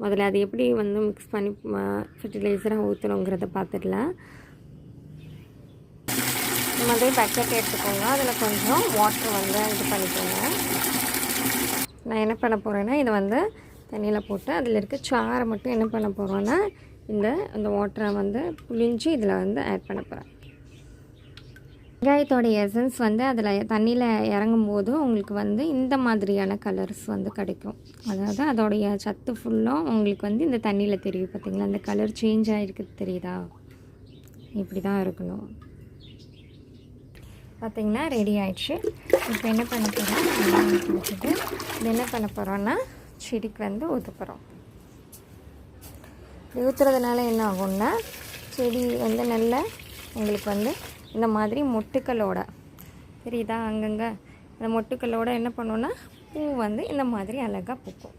முதல்ல அது எப்படி வந்து மிக்ஸ் பண்ணி ஃபெர்டிலைசராக ஊற்றணுங்கிறத பார்த்துடலாம். இந்த மாதிரி பக்கெட் எடுத்துக்கோங்க. அதில் கொஞ்சம் வாட்டர் வந்து இது பண்ணிக்கோங்க. நான் என்ன பண்ண போகிறேன்னா இதை வந்து தண்ணியில் போட்டு அதில் இருக்க சாரை மட்டும் என்ன பண்ண போகிறோன்னா இந்த வாட்டரை வந்து புழிஞ்சு இதில் வந்து ஆட் பண்ண போகிறேன். வெங்காயத்தோடைய எசன்ஸ் வந்து அதில் தண்ணியில் இறங்கும்போது உங்களுக்கு வந்து இந்த மாதிரியான கலர்ஸ் வந்து கிடைக்கும். அதாவது அதோடைய சத்து ஃபுல்லும் உங்களுக்கு வந்து இந்த தண்ணியில் தெரியும். பார்த்திங்களா, அந்த கலர் சேஞ்ச் ஆகிருக்கு தெரியுதா? இப்படி தான் இருக்கணும். பார்த்திங்கன்னா ரெடி ஆகிடுச்சு. இப்போ என்ன பண்ண போகிறோம், வச்சுட்டு இது என்ன பண்ண போகிறோன்னா செடிக்கு வந்து ஊற்ற போகிறோம். இப்படி ஊற்றுறதுனால என்ன ஆகும்னா செடி வந்து நல்ல உங்களுக்கு வந்து இந்த மாதிரி மொட்டுக்களோட தெரியுதா, அங்கங்கே அந்த மொட்டுக்களோட என்ன பண்ணோன்னா பூ வந்து இந்த மாதிரி அழகாக பூக்கும்.